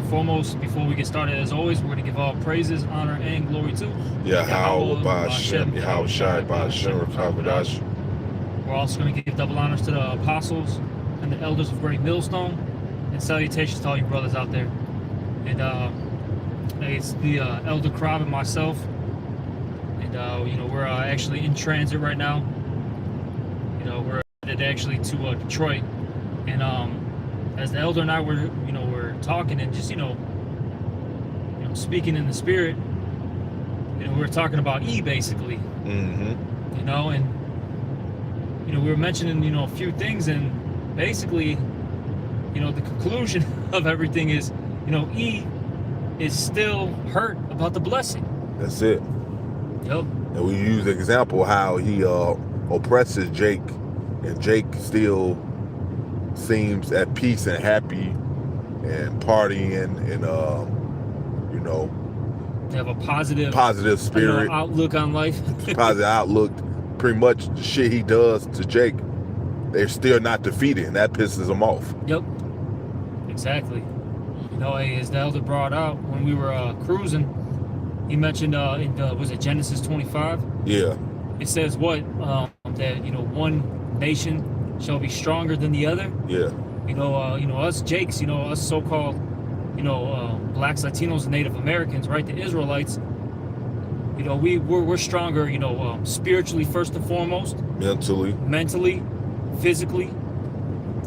foremost, before we get started, as always, we're going to give all praises, honor, and glory to Yahweh Ba'Shem, Yahweh Shai Ba'Shem, Rakavadash. We're also going to give double honors to the apostles and the elders of Great Millstone, and salutations to all you brothers out there. And it's the Elder Crab and myself, and we're actually in transit right now. We're headed actually to Detroit, and as the elder and I were talking and just speaking in the spirit, we were talking about basically. Mm-hmm. And we were mentioning a few things, and basically the conclusion of everything is E is still hurt about the blessing. That's it. Yep. And we use the example how he oppresses Jake, and Jake still seems at peace and happy and partying and they have a positive spirit, outlook on life. positive outlook. Pretty much the shit he does to Jake, they're still not defeated, and that pisses him off. Yep, exactly. As the elder brought out when we were cruising, he mentioned was it Genesis 25? Yeah. It says what that one nation shall be stronger than the other. Yeah. Us Jakes, us so-called blacks, Latinos, and Native Americans, right? The Israelites. We're stronger. Spiritually first and foremost. Mentally, physically.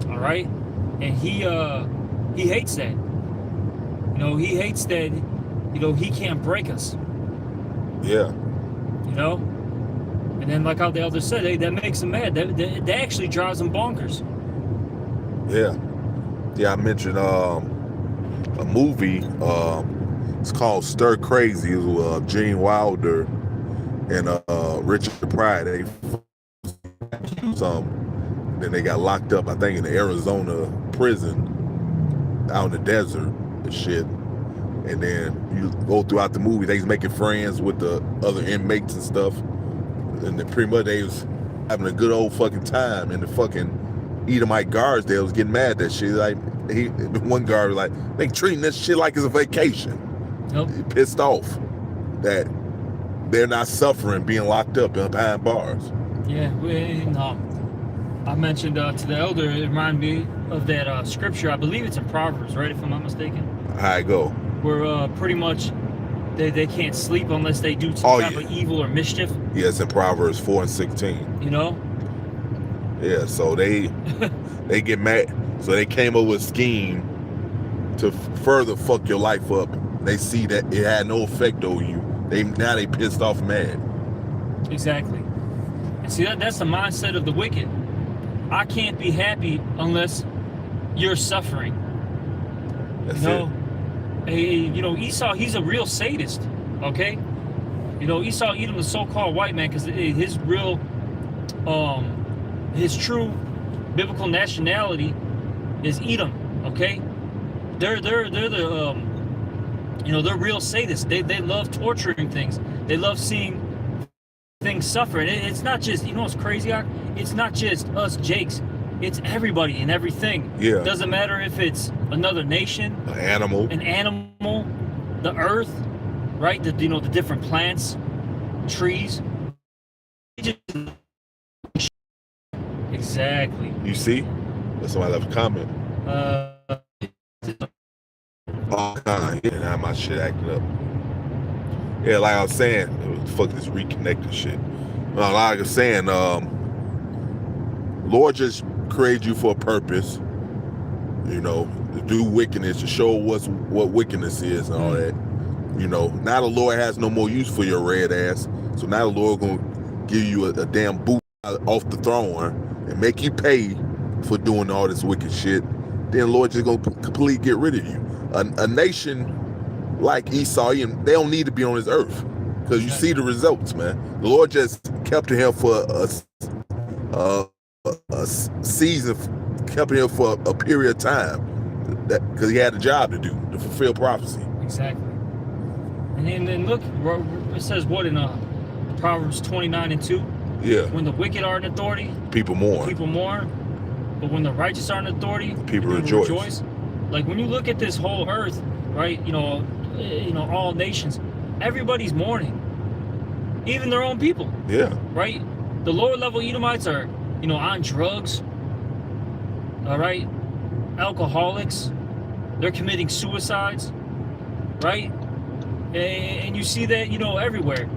All right, and he hates that. He hates that. He can't break us. Yeah. And then, like how the elder said, hey, that makes him mad. That actually drives him bonkers. Yeah. Yeah, I mentioned a movie. It's called Stir Crazy. It was Gene Wilder and Richard Pryor. They then they got locked up, I think, in the Arizona prison out in the desert and shit. And then you go throughout the movie, they was making friends with the other inmates and stuff. And then pretty much they was having a good old fucking time. And the fucking Edomite guards there was getting mad at that shit. Like one guard was like, they treating this shit like it's a vacation. Nope. He pissed off that they're not suffering being locked up behind bars. Yeah, I mentioned to the elder, it reminded me of that scripture. I believe it's in Proverbs, right? If I'm not mistaken. How it go? Where pretty much they can't sleep unless they do some type of evil or mischief. Yeah, it's in Proverbs 4:16. Yeah, so they get mad. So they came up with a scheme to further fuck your life up. They see that it had no effect on you. Now they pissed off mad. Exactly. And see, that's the mindset of the wicked. I can't be happy unless you're suffering. That's it. Hey, Esau, he's a real sadist, okay? Esau, Edom, the so-called white man, because his real, his true biblical nationality is Edom, okay? They're the, they're real sadists. They love torturing things. They love seeing things suffer. And it's not just, what's crazy, it's not just us Jakes. It's everybody and everything. Yeah. It doesn't matter if it's another nation, an animal, the earth, right? The different plants, trees. Exactly. You see? That's somebody left a comment. Yeah, now my shit acting up. Yeah, like I was saying, fuck this reconnected shit. Like I was saying, Lord just created you for a purpose, to do wickedness, to show what wickedness is and all that. Now the Lord has no more use for your red ass, so now the Lord gonna give you a damn boot off the throne and make you pay for doing all this wicked shit. Then Lord just gonna completely get rid of you. A nation like Esau, they don't need to be on this earth, because you see the results, man. The Lord just kept him for a season, kept him for a period of time, because he had a job to do to fulfill prophecy. Exactly. And then look, it says what in Proverbs 29:2? Yeah. When the wicked are in authority, people mourn. But when the righteous are in authority, people rejoice. Like when you look at this whole earth, right? All nations. Everybody's mourning, even their own people, Yeah. right? The lower level Edomites are, on drugs. All right, alcoholics. They're committing suicides, right? And you see that, everywhere.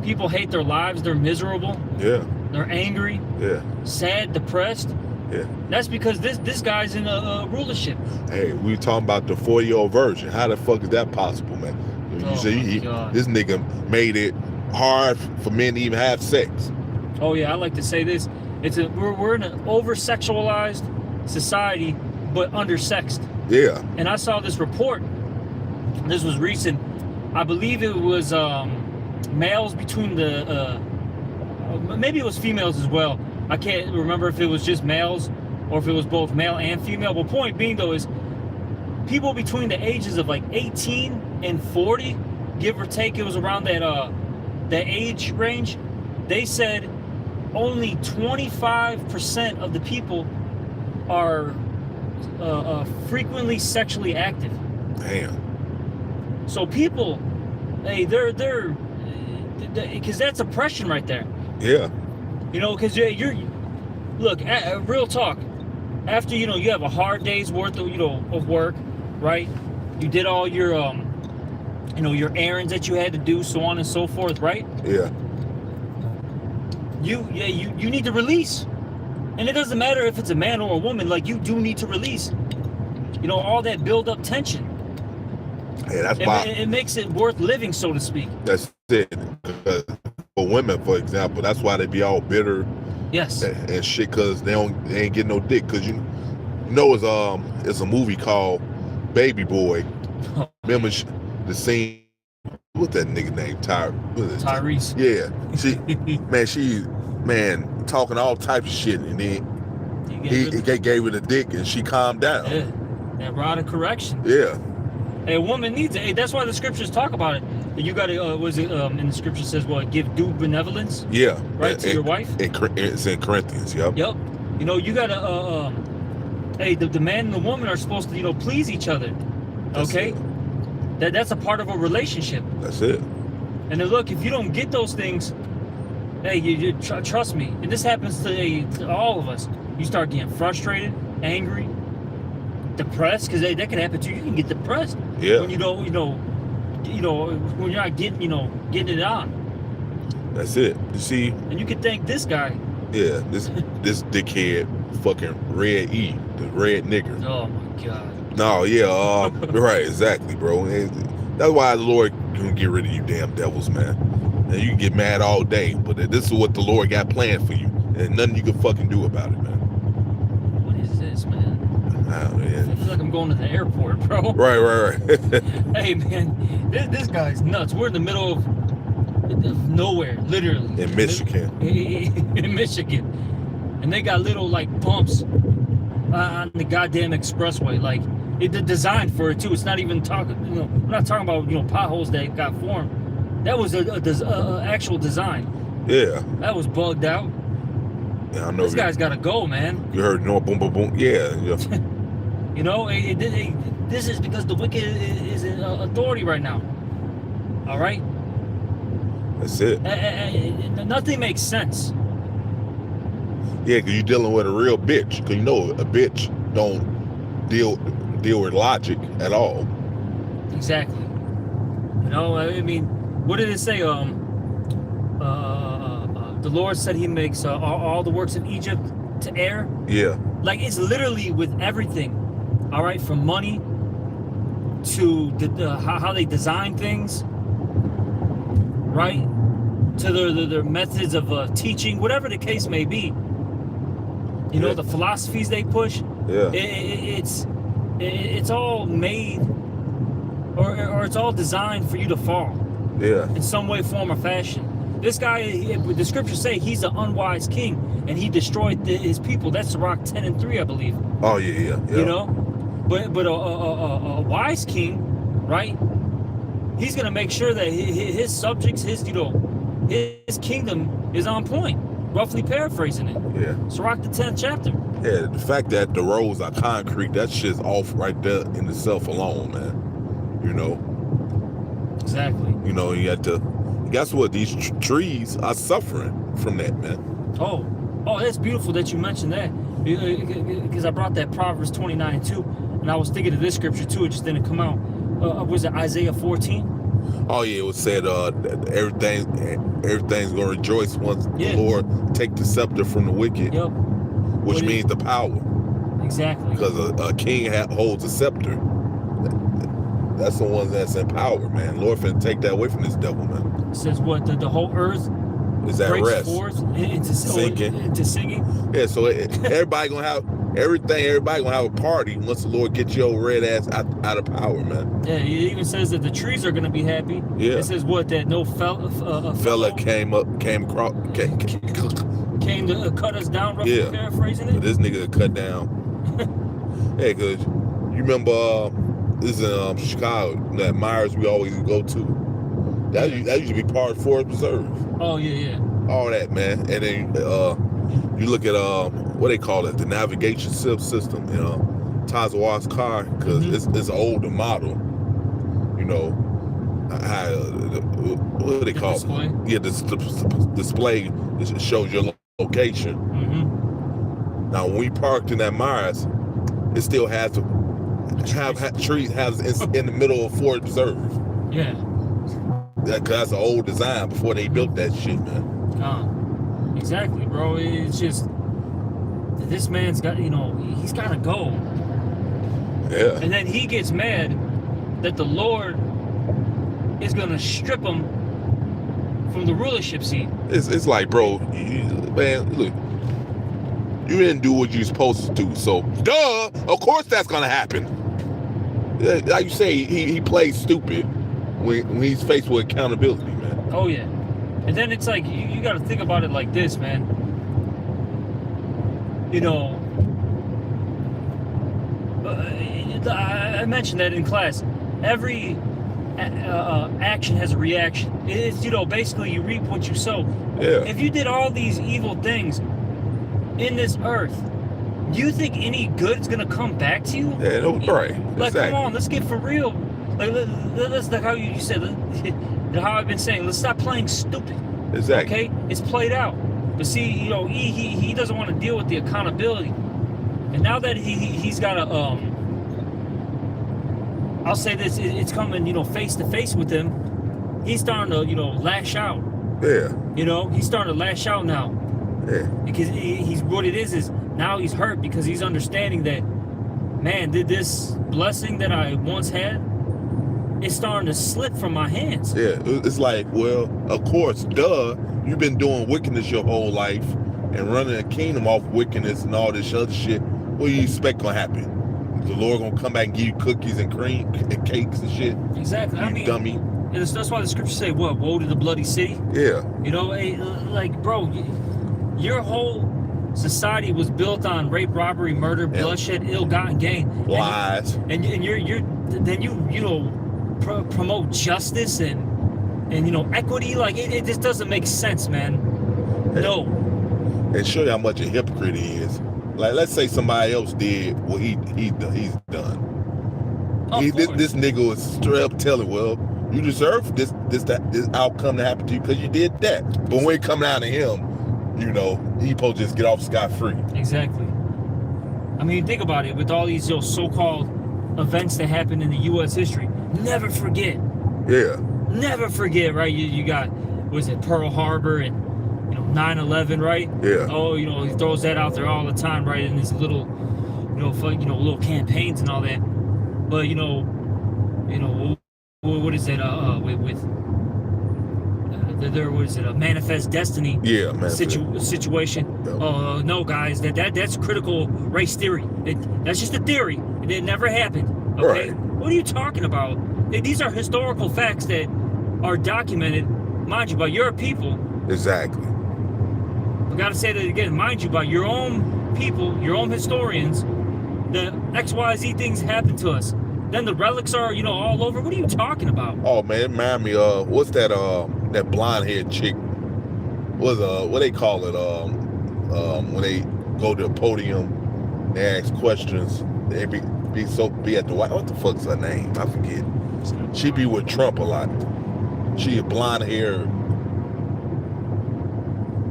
People hate their lives. They're miserable. Yeah. They're angry. Yeah. Sad, depressed. Yeah. That's because this guy's in a rulership. Hey, we talking about the 4-year-old virgin. How the fuck is that possible, man? You Oh say my God. this nigga made it hard for men to even have sex. Oh yeah, I like to say this. We're in an over-sexualized society, but under-sexed. Yeah. And I saw this report. This was recent. I believe it was males between the maybe it was females as well. I can't remember if it was just males or if it was both male and female. But point being though is people between the ages of like 18 and 40, give or take, it was around that age range. They said only 25% of the people are frequently sexually active. Damn. So people, hey, they're because that's oppression right there. Yeah. Because you're look, real talk. After you have a hard day's worth of work, right? You did all your your errands that you had to do, so on and so forth, right? Yeah. You need to release, and it doesn't matter if it's a man or a woman. Like, you do need to release. All that build up tension. Hey, that's why It makes it worth living, so to speak. that's it. Because for women, for example, that's why they be all bitter Yes. and shit, because they ain't getting no dick. Because it's a movie called Baby Boy. Remember the scene? What's that nigga name? Tyrese. Yeah. She talking all types of shit, and then he gave her the dick, and she calmed down. Yeah. That rod of correction. Yeah. A woman needs it. Hey, that's why the scriptures talk about it. You got to, in the scripture says, give due benevolence. Yeah. Right, to your wife? It's in Corinthians, yep. Yep. You got to, the man and the woman are supposed to, please each other. Okay? That's a part of a relationship. That's it. And then look, if you don't get those things, hey, you trust me. And this happens to all of us. You start getting frustrated, angry, depressed, because that can happen to you. You can get depressed. Yeah. When when you're not getting it on. That's it. You see? And you can thank this guy. Yeah, this dickhead, fucking Red E, the red nigger. Oh my God. No, yeah, right, exactly, bro. That's why the Lord can get rid of you damn devils, man. And you can get mad all day, but this is what the Lord got planned for you, and nothing you can fucking do about it, man. What is this, man? Oh, man. I feel like I'm going to the airport, bro. Right. Hey, man, this guy's nuts. We're in the middle of nowhere, literally. In Michigan. In Michigan. And they got little, bumps on the goddamn expressway. Like, they're designed for it, too. It's not even talking, we're not talking about, potholes that got formed. That was a actual design. Yeah. That was bugged out. Yeah, I know. This guy's got to go, man. You heard no boom, boom, boom. Yeah. This is because the wicked is in authority right now. All right? That's it. Nothing makes sense. Yeah, because you're dealing with a real bitch. Because a bitch don't deal with logic at all. Exactly. What did it say? The Lord said He makes all the works of Egypt to err. Yeah. Like, it's literally with everything. All right, from money to how they design things, right? To their methods of teaching, whatever the case may be. The philosophies they push. Yeah. It's all made, or it's all designed for you to fall. Yeah. In some way, form, or fashion. This guy, the scriptures say he's an unwise king, and he destroyed his people. That's Sirach 10:3, I believe. Oh yeah. But a wise king, right? He's gonna make sure that his subjects, his kingdom is on point. Roughly paraphrasing it. Yeah. Sirach the 10th chapter. Yeah, the fact that the roads are concrete, that shit's off right there in itself alone, man. You know. Exactly. You know, you got to. Guess what? These trees are suffering from that, man. Oh, that's beautiful that you mentioned that, because I brought that Proverbs 29:2, and I was thinking of this scripture too. It just didn't come out. Was it Isaiah 14? Oh yeah, it was said that everything's gonna rejoice once Yeah. the Lord take the scepter from the wicked, Yep. which means the power, Exactly. because a king holds a scepter. That's the one that's in power, man. Lord finna take that away from this devil, man. It says what the whole earth Is that breaks rest? forth into Singing. into singing. Yeah, so everybody gonna have everything. Everybody gonna have a party once the Lord get your red ass out of power, man. Yeah, it even says that the trees are gonna be happy. Yeah. It says what, that no fellow Came to cut us down. Roughly Yeah. paraphrasing it. This nigga cut down. Hey, cause you remember this is in Chicago, that Myers we always go to. That used to be part of Forest Preserve. Oh yeah. All that, man. And then you look at what they call it, the navigation system. You know, Tazwa's car, because it's an older model. You know, what do they call display? it? Yeah, the display shows your location. Mm-hmm. Now, when we parked in that Myers, it still has to trees in the middle of Forest Preserve. Yeah. That's an old design before they built that shit, man. Exactly, bro. It's just this man's got, he's got to go. Yeah. And then he gets mad that the Lord is gonna strip him from the rulership seat. It's like, bro, man, look, you didn't do what you're supposed to do, so duh, of course that's gonna happen. Like you say, he plays stupid when he's faced with accountability, man. Oh yeah. And then it's like you got to think about it like this, man. I mentioned that in class. Every action has a reaction. It's basically you reap what you sow. Yeah. If you did all these evil things in this earth, do you think any good's gonna come back to you? Yeah, no, right. Like, Exactly. come on, let's get for real. Like, let's like how you said, how I've been saying, let's stop playing stupid. Exactly. Okay, it's played out. But see, he doesn't want to deal with the accountability. And now that he's got a I'll say this, it's coming, face to face with him. He's starting to, lash out. Yeah. He's starting to lash out now. Yeah. Because he's what it is now he's hurt because he's understanding that, man, this blessing that I once had is starting to slip from my hands. Yeah. It's like, well, of course, duh, you've been doing wickedness your whole life and running a kingdom off wickedness and all this other shit. What do you expect gonna happen? The Lord gonna come back and give you cookies and cream and cakes and shit? Exactly. You dummy. That's why the scriptures say, what? Woe to the bloody city. Yeah. Like, bro, your whole society was built on rape, robbery, murder, bloodshed, ill-gotten gain, lies, and you promote justice and equity. Like it just doesn't make sense, man. No. And show you how much a hypocrite he is. Like, let's say somebody else did what he's done. This nigga was straight up telling, well, you deserve this outcome to happen to you because you did that. But when it come down to him, he supposed to just get off scot-free. Exactly. I mean, think about it. With all these so-called events that happened in the U.S. history, never forget. Yeah. Never forget, right? You got, was it Pearl Harbor and 9/11, right? Yeah. Oh, he throws that out there all the time, right? In his little, little campaigns and all that. But what is it? There was a Manifest Destiny. Yeah, man. Situation. Yep. No, guys, that's critical race theory. That's just a theory, and it never happened. Okay. Right. What are you talking about? These are historical facts that are documented, mind you, by your people. Exactly. I gotta say that again, mind you, by your own people, your own historians, the XYZ things happen to us. Then the relics are, all over. What are you talking about? Oh man, it remind me of what's that blonde haired chick? What they call it? When they go to the podium, they ask questions. They be at the White. What the fuck's her name? I forget. She be with Trump a lot. She a blonde hair.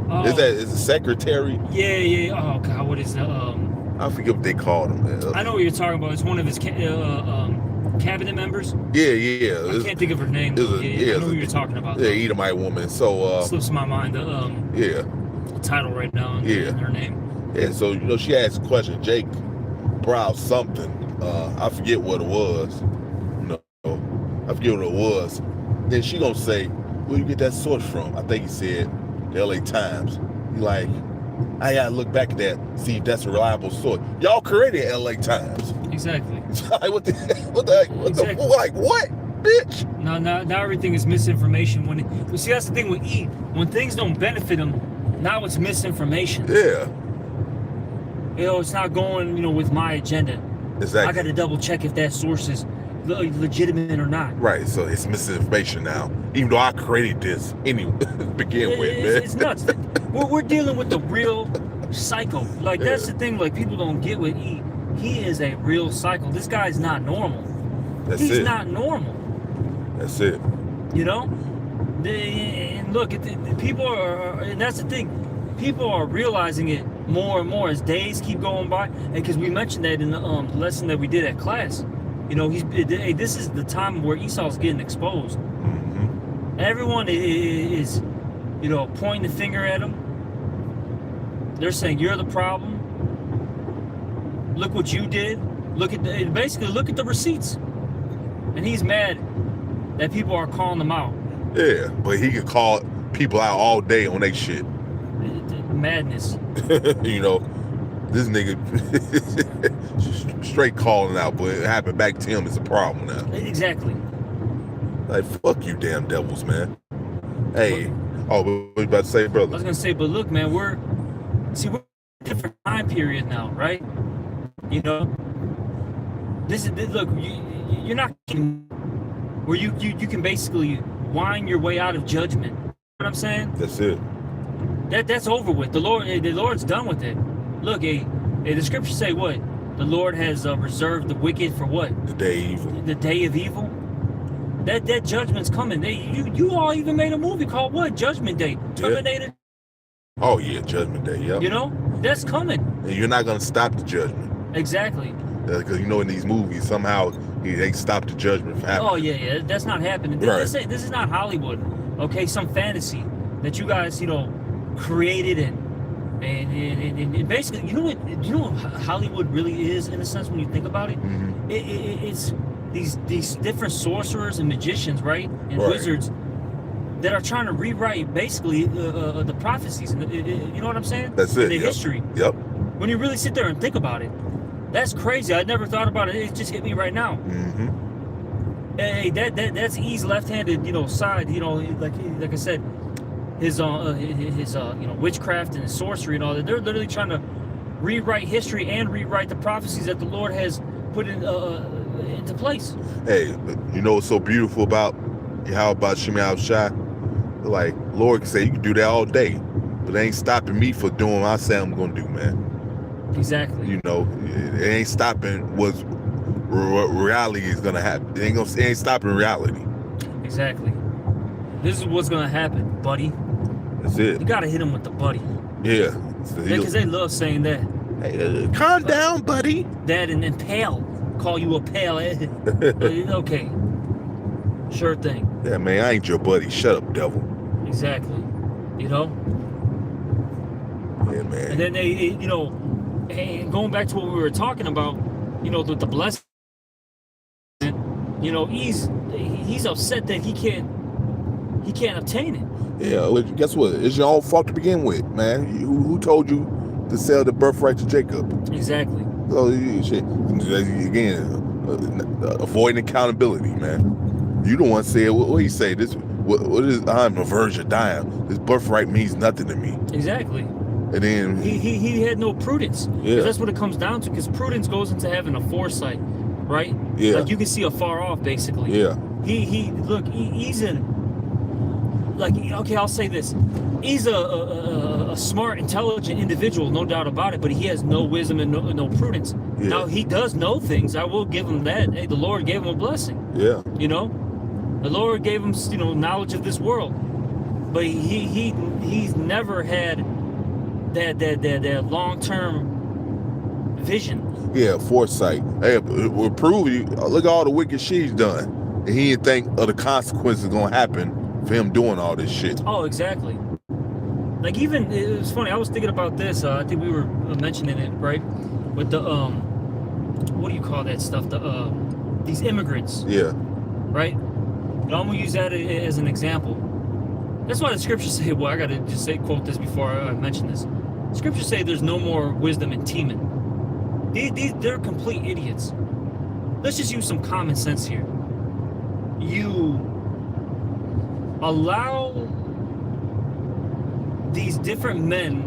Oh, Is the secretary? Yeah. Oh God, what is the I forget what they called him. I know what you're talking about. It's one of his cabinet members. Yeah. I can't think of her name. I know who you're talking about. Yeah, Edomite woman. So slips my mind the title right now. And her name. Yeah, so she asked a question. Jake browsed something. I forget what it was. I forget what it was. Then she gonna say, "Where you get that source from?" I think he said the LA Times. He like, I gotta look back at that, see if that's a reliable source. Y'all created LA Times. Exactly. Like, what the like what, bitch? Now everything is misinformation. See, that's the thing with E. When things don't benefit them, now it's misinformation. Yeah. It's not going, with my agenda. Exactly. I got to double check if that source is legitimate or not. Right. So it's misinformation now, even though I created this anyway to begin with, man. It's nuts. We're dealing with the real psycho. Like that's the thing. Like people don't get with E. He is a real psycho. This guy's not normal. He's not normal. That's it. And look, people are, and that's the thing. People are realizing it more and more as days keep going by. And because we mentioned that in the lesson that we did at class, this is the time where Esau's getting exposed. Mm-hmm. Everyone is, pointing the finger at him. They're saying you're the problem. Look what you did. Look at the receipts. And he's mad that people are calling him out. Yeah, but he could call people out all day on their shit. Madness. This nigga straight calling out, but it happened back to him. It's a problem now. Exactly. Like, fuck you, damn devils, man. Hey, what you about to say, brother? I was gonna say, but look, man, we're in a different time period now, right? Look, you're not where you can basically whine your way out of judgment. You know what I'm saying? That's it. That's over with. The Lord's done with it. Look, the scriptures say what? The Lord has reserved the wicked for what? The day of evil. The day of evil. That judgment's coming. You all even made a movie called what? Judgment Day. Terminator. Oh yeah, Judgment Day. Yep. That's coming. And you're not gonna stop the judgment. Exactly. Because in these movies somehow they stop the judgment from happening. Oh yeah, that's not happening. Right. This is not Hollywood. Okay, some fantasy that you guys created and basically, you know what Hollywood really is in a sense when you think about it. Mm-hmm. It's these different sorcerers and magicians, right, and wizards that are trying to rewrite basically the prophecies. And you know what I'm saying? That's it. The history. Yep. When you really sit there and think about it, that's crazy. I never thought about it. It just hit me right now. Mm-hmm. Hey, that's E's left-handed, side. Like I said, his witchcraft and his sorcery and all that. They're literally trying to rewrite history and rewrite the prophecies that the Lord has put into place. Hey, what's so beautiful about Shimei Al-Shai? Like, Lord can say you can do that all day, but it ain't stopping me for doing what I say I'm gonna do, man. Exactly. It ain't stopping what reality is gonna happen. It ain't stopping reality. Exactly. This is what's gonna happen, buddy. That's it. You gotta hit him with the buddy. Yeah. Because they love saying that. Hey, calm down, buddy. That and then pale. Call you a pale. Okay. Sure thing. Yeah, man, I ain't your buddy. Shut up, devil. Exactly. Yeah, man. And then they, and going back to what we were talking about, the blessing. He's upset that he can't obtain it. Yeah, guess what? It's your own fault to begin with, man. Who told you to sell the birthright to Jacob? Exactly. So again, avoiding accountability, man. You the one said what he say. What is I'm a virgin dying. This birthright means nothing to me. Exactly. And then he had no prudence. Yeah. That's what it comes down to. Because prudence goes into having a foresight, right? Yeah. Like you can see afar off, basically. Yeah. He's okay, I'll say this. He's a smart, intelligent individual, no doubt about it, but he has no wisdom and no prudence. Yeah. Now, he does know things. I will give him that. Hey, the Lord gave him a blessing. Yeah. The Lord gave him, knowledge of this world, but he's never had that long-term vision. Yeah, foresight. Hey, we'll prove you. Look at all the wicked shit he's done, and he didn't think of the consequences gonna happen for him doing all this shit. Oh, exactly. Like, even, it was funny, I was thinking about this, I think we were mentioning it, right? With the, what do you call that stuff? These immigrants. Yeah. Right? And I'm gonna use that as an example. That's why the scriptures say, well, I gotta just quote this before I mention this. Scriptures say there's no more wisdom in Teman. They're complete idiots. Let's just use some common sense here. You allow these different men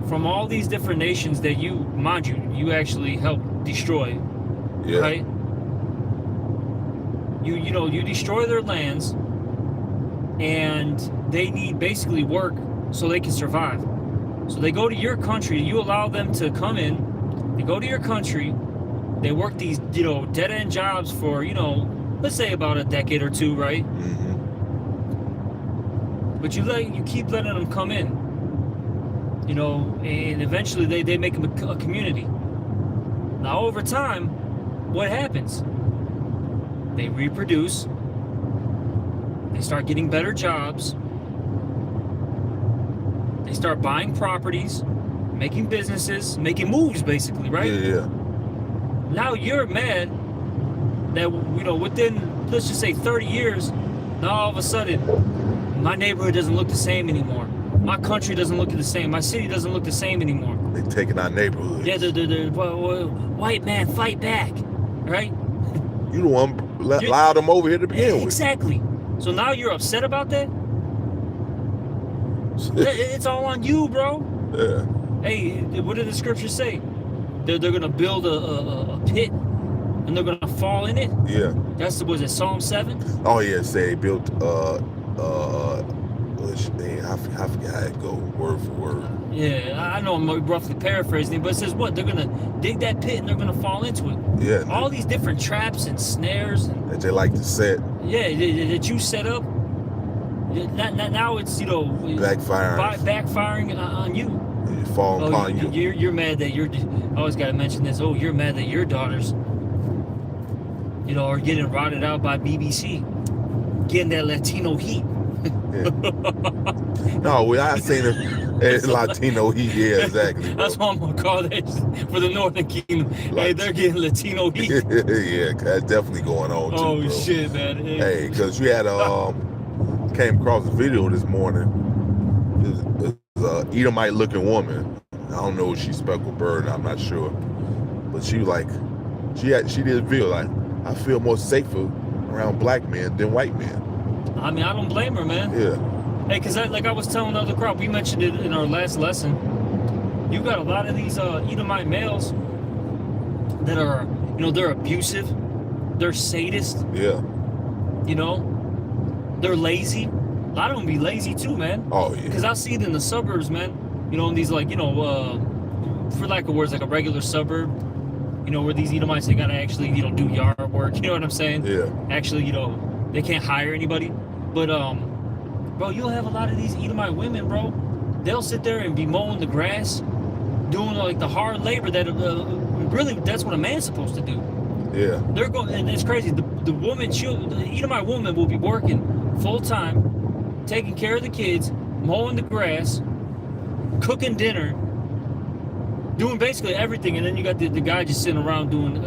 from all these different nations that you actually help destroy, Yeah. right? You destroy their lands, and they need basically work so they can survive. So they go to your country, you allow them to come in, they go to your country, they work these, dead-end jobs for, let's say about a decade or two, right? Mm-hmm. But you keep letting them come in, and eventually they make them a community. Now over time, what happens? They reproduce, they start getting better jobs, they start buying properties, making businesses, making moves, basically, right? Yeah. Now you're mad that, within, let's just say 30 years, now all of a sudden, my neighborhood doesn't look the same anymore. My country doesn't look the same. My city doesn't look the same anymore. They taking our neighborhoods. Yeah, the white man, fight back, right? You the one allowed them over here to begin with. Exactly. So now you're upset about that? It's all on you, bro. Yeah. Hey, what did the scriptures say? They're gonna build a pit and they're gonna fall in it. Yeah. Was it Psalm 7? Oh yeah, say they built I forgot how it go word for word. Yeah, I know I'm roughly paraphrasing, but it says what? They're gonna dig that pit and they're gonna fall into it. Yeah. All these different traps and snares That they like to set. Yeah, that you set up. Now it's backfiring on you. It fall upon you. You're mad that I always gotta mention this. Oh, you're mad that your daughters, are getting routed out by BBC, getting that Latino heat. Yeah. No, I seen it Latino heat. Yeah, exactly. Bro. That's what I'm gonna call that for the Northern Kingdom. Hey, they're getting Latino heat. Yeah, that's definitely going on too. Oh bro. shit, man. Hey, because you had came across a video this morning. It was a Edomite looking woman. I don't know if she's speckled bird. I'm not sure, but she was like, she did a video like, I feel more safer around black men than white men. I mean, I don't blame her, man. Yeah. Hey, because like I was telling the other crowd, we mentioned it in our last lesson. You got a lot of these Edomite males that are, they're abusive, they're sadist. Yeah. They're lazy. A lot of them be lazy too, man. Oh yeah. Because I see it in the suburbs, man. In these for lack of words, like a regular suburb. Where these Edomites, they gotta actually, do yard work. You know what I'm saying? Yeah. Actually, they can't hire anybody. But bro, you'll have a lot of these Edomite women, bro. They'll sit there and be mowing the grass, doing like the hard labor that really that's what a man's supposed to do. Yeah. They're going, and it's crazy. The Edomite woman will be working full time, taking care of the kids, mowing the grass, cooking dinner, doing basically everything, and then you got the guy just sitting around doing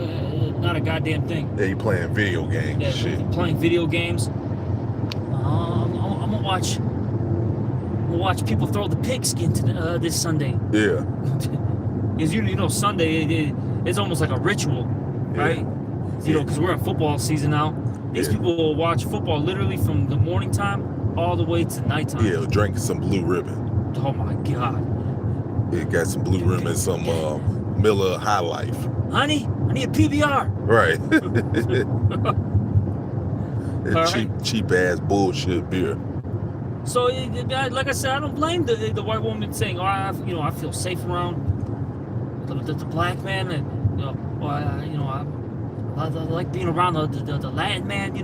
not a goddamn thing. Yeah, you playing video games and shit. Playing video games. I'm gonna watch people throw the pigskin this Sunday. Yeah. Because Sunday it's almost like a ritual, right? Because we're in football season now. These people will watch football literally from the morning time all the way to nighttime. Yeah, drink some Blue Ribbon. Oh my God. It got some Blue Ribbon, some Miller High Life. Honey, I need a PBR. Right. Right. Cheap ass bullshit beer. So, like I said, I don't blame the white woman saying, "Oh, I feel safe around the black man, and I like being around the Latin man."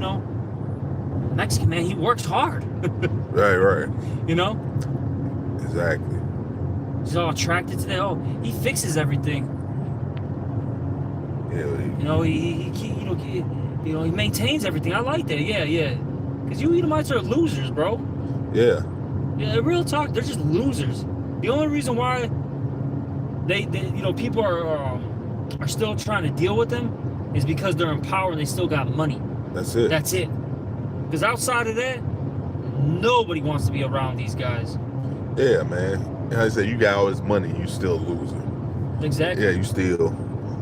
Mexican man, he works hard. Right. You know, Exactly. he's all attracted to that. Oh, he fixes everything. Yeah. You know, he maintains everything. I like that. Yeah. Because you Edomites are losers, bro. Yeah. Yeah, real talk. They're just losers. The only reason why they people are still trying to deal with them is because they're in power and they still got money. That's it. That's it. Because outside of that, nobody wants to be around these guys. Yeah, man. Like I said, you got all this money, you still losing. Exactly. Yeah, you still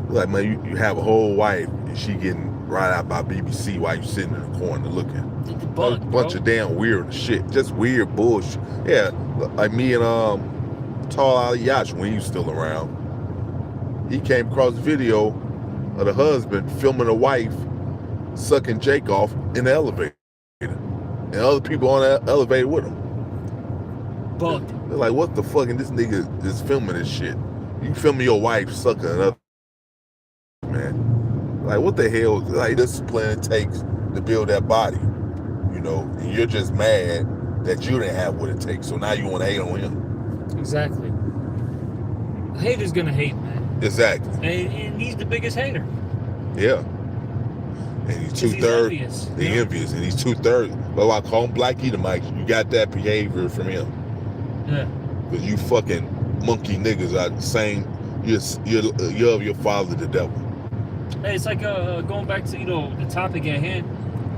like, man. You have a whole wife and she getting right out by BBC while you sitting in the corner looking. The bug, Bunch of damn weird shit, just weird bullshit. Yeah, like me and Tall Ali Yash when he was still around. He came across a video of the husband filming the wife sucking Jake off in the elevator, and other people on the elevator with him. Bugged. They're like, what the fuck? And this nigga is filming this shit. You filming your wife sucking another man. Like, what the hell? Like, discipline it takes to build that body, you know? And you're just mad that you didn't have what it takes, so now you want to hate on him. Exactly. A hater's gonna hate, man. Exactly. And he's the biggest hater. Yeah. And he's 2/3. He's envious. He's envious, and he's 2/3. But I call him Black Edomites. You got that behavior from him. Yeah. Because you fucking monkey niggas are saying you're of your father, the devil. Hey, it's like going back to the topic at hand.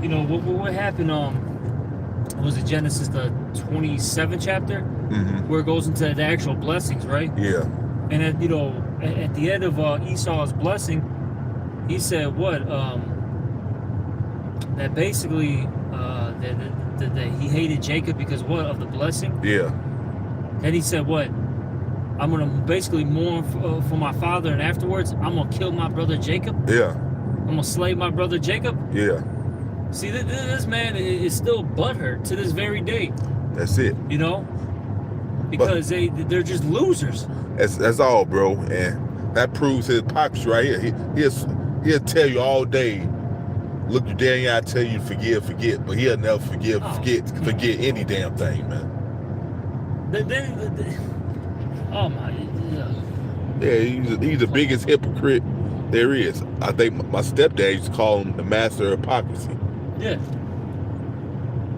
What happened? Was it Genesis the 27th chapter Mm-hmm. where it goes into the actual blessings, right? Yeah. And at the end of Esau's blessing, he said what? That basically that he hated Jacob because what of the blessing? Yeah. And he said what? I'm gonna basically mourn for my father, and afterwards I'm gonna kill my brother Jacob. Yeah. I'm gonna slay my brother Jacob. Yeah. See, this man is still butthurt to this very day. That's it. Because they're just losers. That's all, bro. And that proves his hypocrisy right here. He'll tell you all day, look you damn, I tell you to forget, but he'll never forget any damn thing, man. Oh my, Yeah, he's the biggest hypocrite there is. I think my stepdad used to call him the master of hypocrisy. yeah.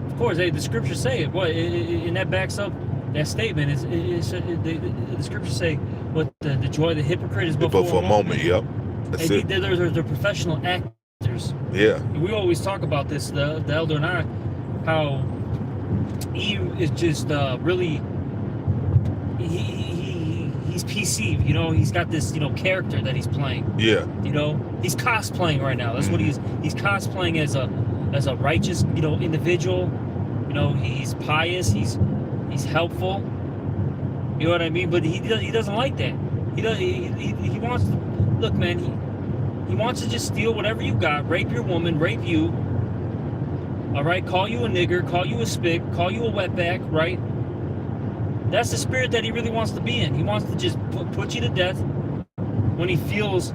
Of course, the scriptures say it. What, and that backs up that statement. The scriptures say, what the joy of the hypocrite is but for a moment. Yep. That's it. They're professional actors. Yeah. We always talk about this, the elder and I, how Eve is just really. He's PC, he's got this, character that he's playing. Yeah. He's cosplaying right now. That's what he is. He's cosplaying as a righteous, individual. He's pious. He's helpful. You know what I mean? But he doesn't like that. He wants to look, man. He wants to just steal whatever you got, rape your woman, rape you. All right, call you a nigger, call you a spick, call you a wetback, right? That's the spirit that he really wants to be in. He wants to just put you to death when he feels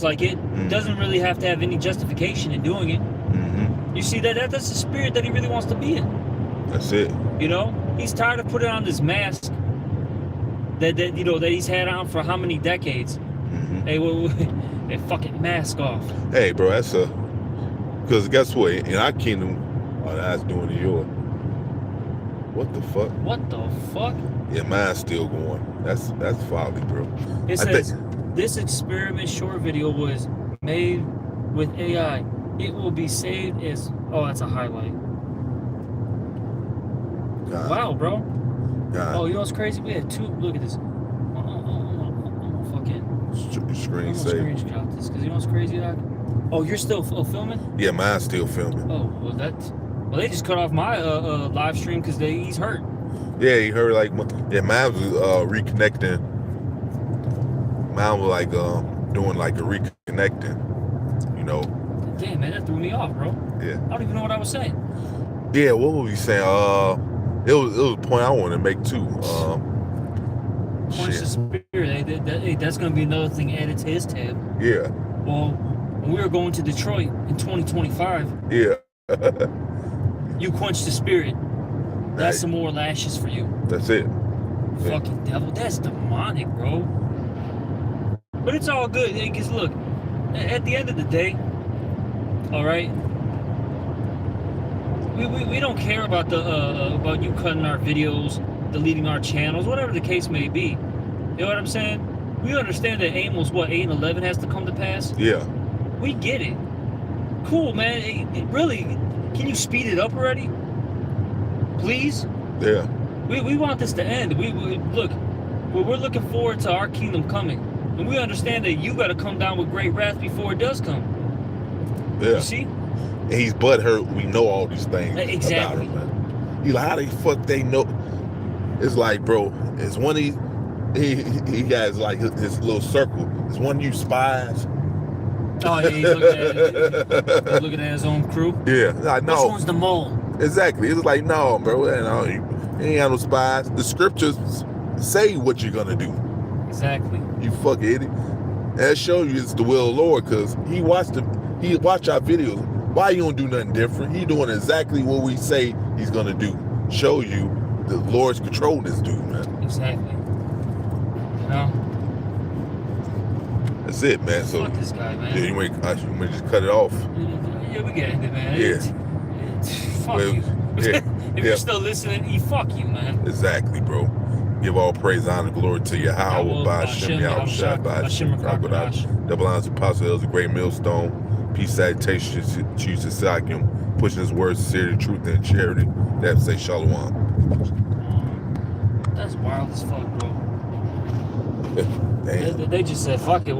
like it. Mm-hmm. Doesn't really have to have any justification in doing it. Mm-hmm. You see that's the spirit that he really wants to be in. That's it. He's tired of putting on this mask that he's had on for how many decades. Mm-hmm. Hey, fucking mask off. Hey, bro, because guess what? In our kingdom, that's doing to yours. What the fuck? What the fuck? Yeah, mine's still going. That's folly, bro. It says this experiment short video was made with AI. It will be saved as that's a highlight. God. Wow, bro. God. Oh, you know what's crazy? We had two. Look at this. I'm gonna fucking Screen save. Screenshot this because you know what's crazy, Doc? Oh, you're still filming? Yeah, mine's still filming. Oh, well, they just cut off my live stream because he's hurt. Yeah, he heard mine was reconnecting. Mine was doing a reconnecting, Damn, man, that threw me off, bro. Yeah. I don't even know what I was saying. Yeah, what was we saying? It was a point I wanted to make too. Points to spirit. That's gonna be another thing added to his tab. Yeah. Well, when we were going to Detroit in 2025. Yeah. You quench the spirit. That's Hey. some more lashes for you. That's it. Yeah. Fucking devil. That's demonic, bro. But it's all good. Because look, at the end of the day, all right, we don't care about about you cutting our videos, deleting our channels, whatever the case may be. You know what I'm saying? We understand that Amos 8 and 11 has to come to pass. Yeah. We get it. Cool, man. Really, can you speed it up already? Please? Yeah. We want this to end. We look, we're looking forward to our kingdom coming. And we understand that you got to come down with great wrath before it does come. Yeah. You see? And he's butthurt. We know all these things Exactly. about him, man. He's like, how the fuck they know? It's like, bro, it's one of these. He has like his little circle. It's one of you spies. Oh, yeah, he's looking at his own crew. Yeah, like, Which no, one's the mole? exactly. It's like, no, bro, you ain't got no spies. The scriptures say what you're gonna do. Exactly. You fucking idiot. That show you it's the will of the Lord, because he watched our videos. Why you don't do nothing different? He doing exactly what we say he's gonna do. Show you the Lord's controlling this dude, man. Exactly. You know? That's it, man. So Fuck this guy, man. yeah, you may just cut it off. Yeah, we get it, man. Yeah. Fuck Well, you. yeah, If you're still listening, fuck you, man. Exactly, bro. Give all praise, honor, glory to Yahweh, by Hashem, Yahushua, by Hashem, Krakodash, Double honors, apostle, elder, great millstone, peace, salutations, choose Sakim, pushing his words, sincerity, truth, and charity. That say Shalom. That's wild as fuck, bro. Damn. They just said, fuck it.